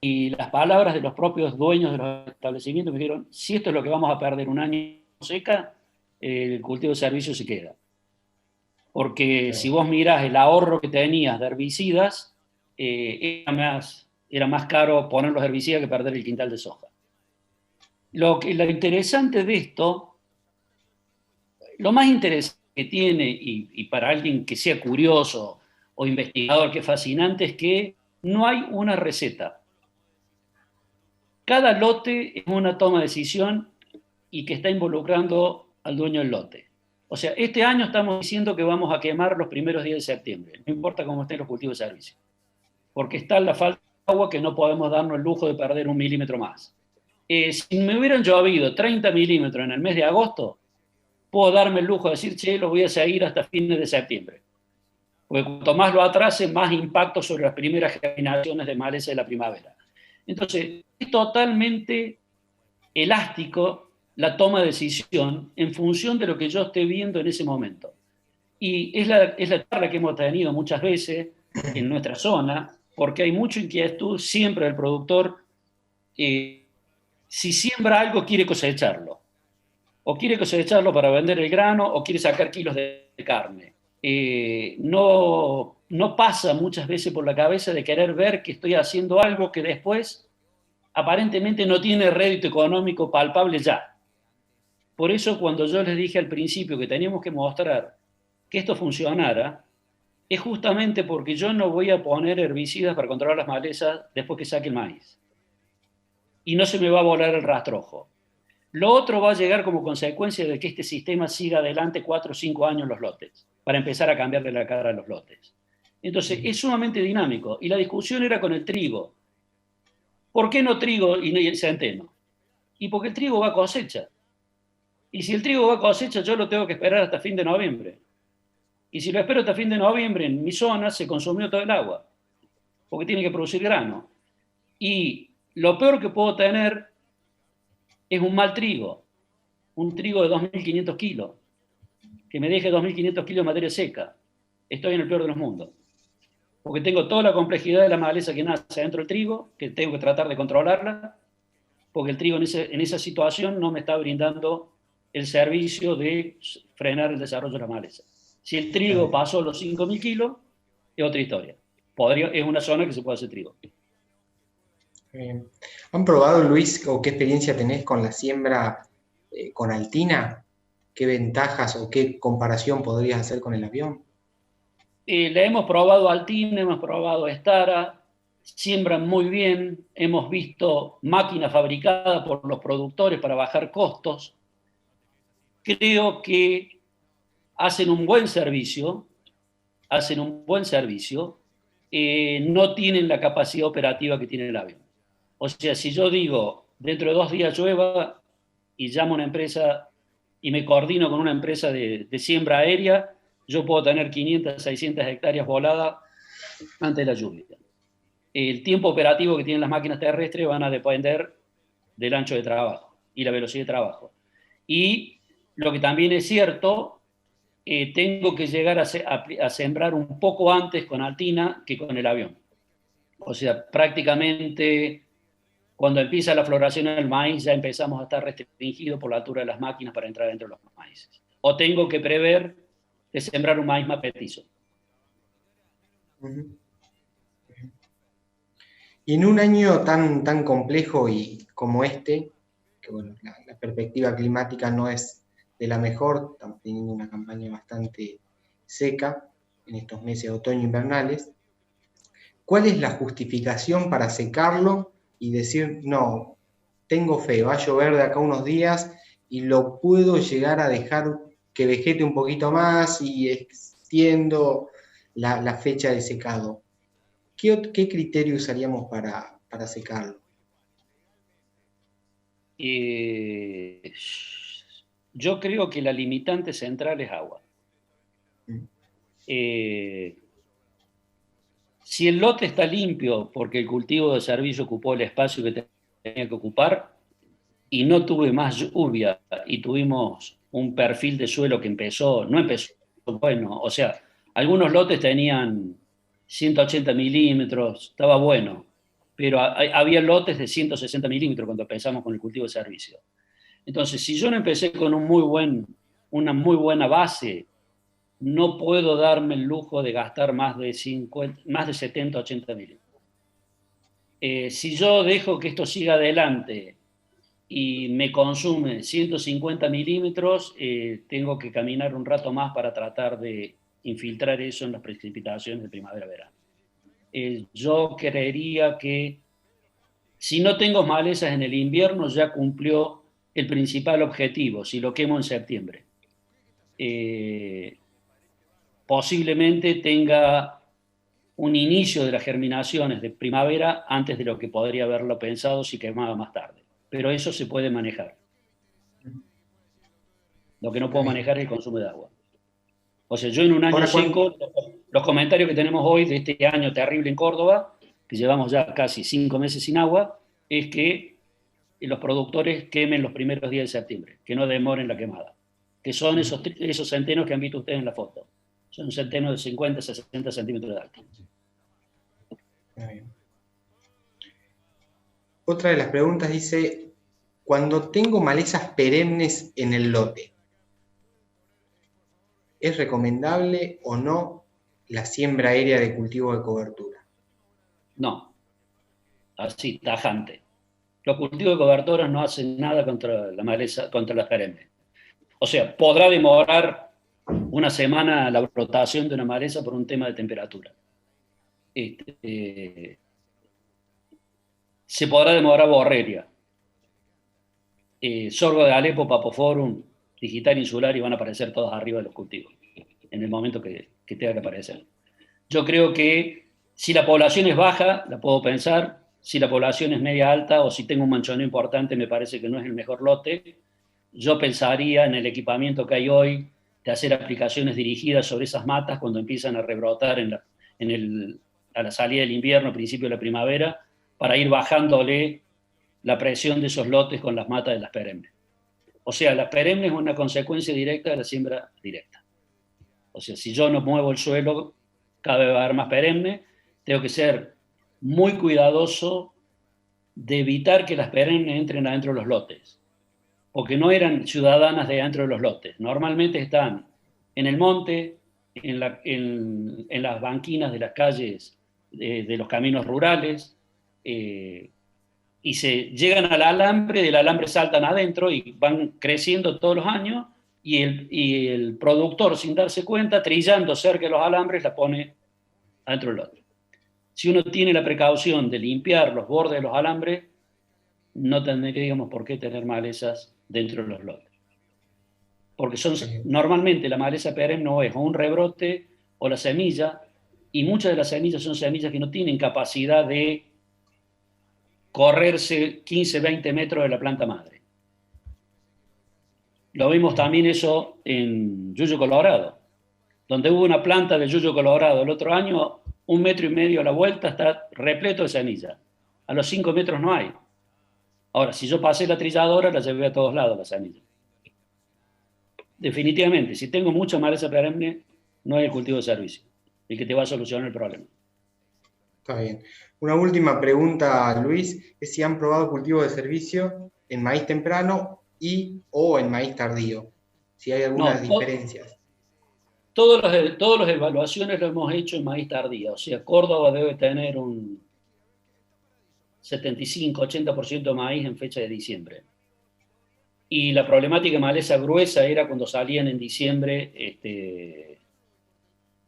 Y las palabras de los propios dueños de los establecimientos me dijeron, si esto es lo que vamos a perder un año seca, el cultivo de servicio se queda. Porque si vos mirás el ahorro que tenías de herbicidas, era más caro poner los herbicidas que perder el quintal de soja. Lo interesante de esto, lo más interesante que tiene, y para alguien que sea curioso o investigador, que es fascinante, es que no hay una receta. Cada lote es una toma de decisión y que está involucrando al dueño del lote. O sea, este año estamos diciendo que vamos a quemar los primeros días de septiembre, no importa cómo estén los cultivos de servicio, porque está la falta de agua que no podemos darnos el lujo de perder 1 milímetro más. Si me hubieran llovido 30 milímetros en el mes de agosto, puedo darme el lujo de decir, che, lo voy a seguir hasta fines de septiembre. Porque cuanto más lo atrase, más impacto sobre las primeras germinaciones de maleza de la primavera. Entonces, es totalmente elástico la toma de decisión en función de lo que yo esté viendo en ese momento. Y es la charla que hemos tenido muchas veces en nuestra zona, porque hay mucha inquietud siempre del productor. Si siembra algo, quiere cosecharlo. O quiere cosecharlo para vender el grano, o quiere sacar kilos de carne. No pasa muchas veces por la cabeza de querer ver que estoy haciendo algo que después aparentemente no tiene rédito económico palpable ya. Por eso cuando yo les dije al principio que teníamos que mostrar que esto funcionara, es justamente porque yo no voy a poner herbicidas para controlar las malezas después que saque el maíz. Y no se me va a volar el rastrojo. Lo otro va a llegar como consecuencia de que este sistema siga adelante 4 o 5 años los lotes, para empezar a cambiarle la cara a los lotes. Entonces, es sumamente dinámico. Y la discusión era con el trigo. ¿Por qué no trigo y no el centeno? Y porque el trigo va a cosecha. Y si el trigo va a cosecha, yo lo tengo que esperar hasta fin de noviembre. Y si lo espero hasta fin de noviembre, en mi zona se consumió todo el agua, porque tiene que producir grano. Y lo peor que puedo tener es un mal trigo, un trigo de 2.500 kilos, que me deje 2.500 kilos de materia seca. Estoy en el peor de los mundos. Porque tengo toda la complejidad de la maleza que nace dentro del trigo, que tengo que tratar de controlarla, porque el trigo en esa situación no me está brindando el servicio de frenar el desarrollo de la maleza. Si el trigo pasó los 5.000 kilos, es otra historia. Es una zona que se puede hacer trigo. ¿Han probado, Luis, o qué experiencia tenés con la siembra con Altina? ¿Qué ventajas o qué comparación podrías hacer con el avión? Le hemos probado Altina, hemos probado Stara, siembran muy bien, hemos visto máquinas fabricadas por los productores para bajar costos. Creo que hacen un buen servicio, no tienen la capacidad operativa que tiene el avión. O sea, si yo digo, dentro de 2 días llueva y llamo a una empresa y me coordino con una empresa de siembra aérea, yo puedo tener 500, 600 hectáreas voladas antes de la lluvia. El tiempo operativo que tienen las máquinas terrestres van a depender del ancho de trabajo y la velocidad de trabajo. Y lo que también es cierto, tengo que llegar a sembrar un poco antes con Altina que con el avión. O sea, prácticamente cuando empieza la floración del maíz ya empezamos a estar restringidos por la altura de las máquinas para entrar dentro de los maíces. O tengo que prever de sembrar un maíz más petizo. Y en un año tan complejo y como este, que bueno, la perspectiva climática no es de la mejor, estamos teniendo una campaña bastante seca en estos meses de otoño-invernales, ¿cuál es la justificación para secarlo y decir, no, tengo fe, va a llover de acá unos días y lo puedo llegar a dejar que vegete un poquito más y extiendo la fecha de secado? ¿Qué criterio usaríamos para secarlo? Yo creo que la limitante central es agua. Si el lote está limpio porque el cultivo de servicio ocupó el espacio que tenía que ocupar y no tuve más lluvia y tuvimos un perfil de suelo que no empezó bueno, o sea, algunos lotes tenían 180 milímetros, estaba bueno, pero había lotes de 160 milímetros cuando empezamos con el cultivo de servicio. Entonces, si yo no empecé con una muy buena base, no puedo darme el lujo de gastar más de 70, 80 milímetros. Si yo dejo que esto siga adelante y me consume 150 milímetros, tengo que caminar un rato más para tratar de infiltrar eso en las precipitaciones de primavera-verano. Yo creería que si no tengo malezas en el invierno, ya cumplió el principal objetivo, si lo quemo en septiembre. Posiblemente tenga un inicio de las germinaciones de primavera antes de lo que podría haberlo pensado si quemaba más tarde. Pero eso se puede manejar. Lo que no puedo manejar es el consumo de agua. O sea, yo en un año seco, los comentarios que tenemos hoy de este año terrible en Córdoba, que llevamos ya casi 5 meses sin agua, es que los productores quemen los primeros días de septiembre, que no demoren la quemada, que son esos centenos que han visto ustedes en la foto. Son centenos de 50, 60 centímetros de alto. Otra de las preguntas dice, cuando tengo malezas perennes en el lote, ¿es recomendable o no la siembra aérea de cultivo de cobertura? No, así, tajante. Los cultivos de cobertura no hacen nada contra la maleza, contra las perennes. O sea, podrá demorar una semana la brotación de una maleza por un tema de temperatura. Se podrá demorar borreria. Sorgo de Alepo, Papoforum, Digital Insular, y van a aparecer todos arriba de los cultivos en el momento que tenga que aparecer. Yo creo que si la población es baja, la puedo pensar. Si la población es media alta o si tengo un manchoneo importante, me parece que no es el mejor lote. Yo pensaría en el equipamiento que hay hoy de hacer aplicaciones dirigidas sobre esas matas cuando empiezan a rebrotar a la salida del invierno, principio de la primavera, para ir bajándole la presión de esos lotes con las matas de las perennes. O sea, las perennes es una consecuencia directa de la siembra directa. O sea, si yo no muevo el suelo, cada vez va a haber más perenne. Tengo que ser muy cuidadoso de evitar que las perennes entren adentro de los lotes, porque no eran ciudadanas de adentro de los lotes. Normalmente están en el monte, en las banquinas de las calles de los caminos rurales, y se llegan al alambre, del alambre saltan adentro y van creciendo todos los años, y el productor, sin darse cuenta, trillando cerca de los alambres, la pone adentro del lote. Si uno tiene la precaución de limpiar los bordes de los alambres, no tendríamos por qué tener malezas dentro de los lotes. Porque normalmente la maleza perenne no es o un rebrote o la semilla, y muchas de las semillas son semillas que no tienen capacidad de correrse 15, 20 metros de la planta madre. Lo vimos también eso en Yuyo Colorado, donde hubo una planta de Yuyo Colorado el otro año, 1,5 metros a la vuelta, está repleto de semillas. A los 5 metros no hay. Ahora, si yo pasé la trilladora, la llevé a todos lados la semilla. Definitivamente, si tengo mucha maleza perenne, no hay el cultivo de servicio, el que te va a solucionar el problema. Está bien. Una última pregunta, Luis, es si han probado cultivo de servicio en maíz temprano o en maíz tardío, si hay algunas diferencias. Todas las evaluaciones lo hemos hecho en maíz tardío, o sea, Córdoba debe tener un 75-80% de maíz en fecha de diciembre. Y la problemática de maleza gruesa era cuando salían en diciembre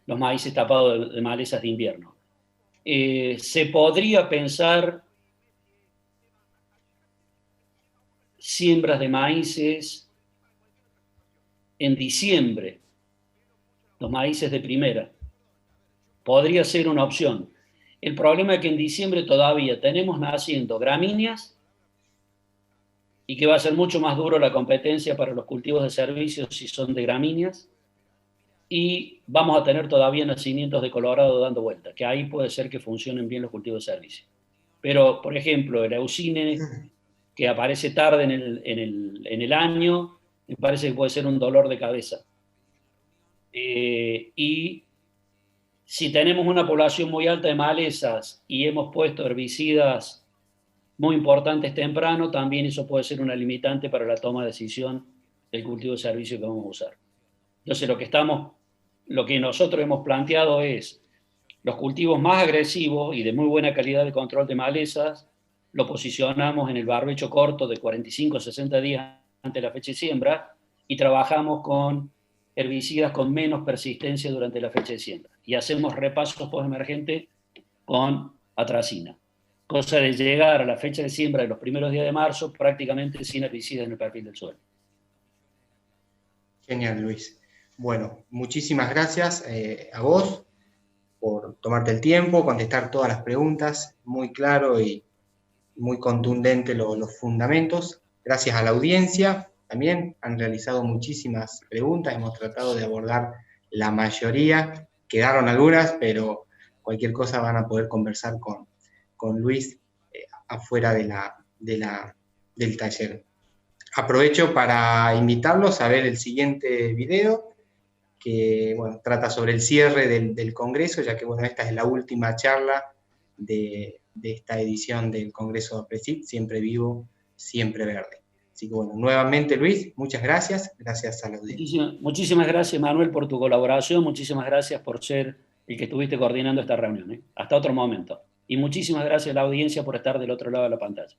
los maíces tapados de malezas de invierno. Se podría pensar siembras de maíces en diciembre, los maíces de primera. Podría ser una opción. El problema es que en diciembre todavía tenemos naciendo gramíneas y que va a ser mucho más duro la competencia para los cultivos de servicios si son de gramíneas, y vamos a tener todavía nacimientos de colorado dando vueltas, que ahí puede ser que funcionen bien los cultivos de servicio. Pero, por ejemplo, el Eucine, que aparece tarde en el año, me parece que puede ser un dolor de cabeza. Y si tenemos una población muy alta de malezas y hemos puesto herbicidas muy importantes temprano, también eso puede ser una limitante para la toma de decisión del cultivo de servicio que vamos a usar. Entonces, lo que nosotros hemos planteado es los cultivos más agresivos y de muy buena calidad de control de malezas, lo posicionamos en el barbecho corto de 45 a 60 días antes de la fecha de siembra, y trabajamos con herbicidas con menos persistencia durante la fecha de siembra. Y hacemos repasos postemergentes con atracina. Cosa de llegar a la fecha de siembra de los primeros días de marzo prácticamente sin herbicidas en el perfil del suelo. Genial, Luis. Bueno, muchísimas gracias a vos por tomarte el tiempo, contestar todas las preguntas, muy claro y muy contundente los fundamentos. Gracias a la audiencia, también han realizado muchísimas preguntas, hemos tratado de abordar la mayoría, quedaron algunas, pero cualquier cosa van a poder conversar con Luis afuera del taller. Aprovecho para invitarlos a ver el siguiente video, que bueno, trata sobre el cierre del Congreso, ya que bueno, esta es la última charla de esta edición del Congreso de APRESID, Siempre Vivo, Siempre Verde. Así que bueno, nuevamente Luis, muchas gracias a la audiencia. Muchísimas gracias, Manuel, por tu colaboración, muchísimas gracias por ser el que estuviste coordinando esta reunión. Hasta otro momento. Y muchísimas gracias a la audiencia por estar del otro lado de la pantalla.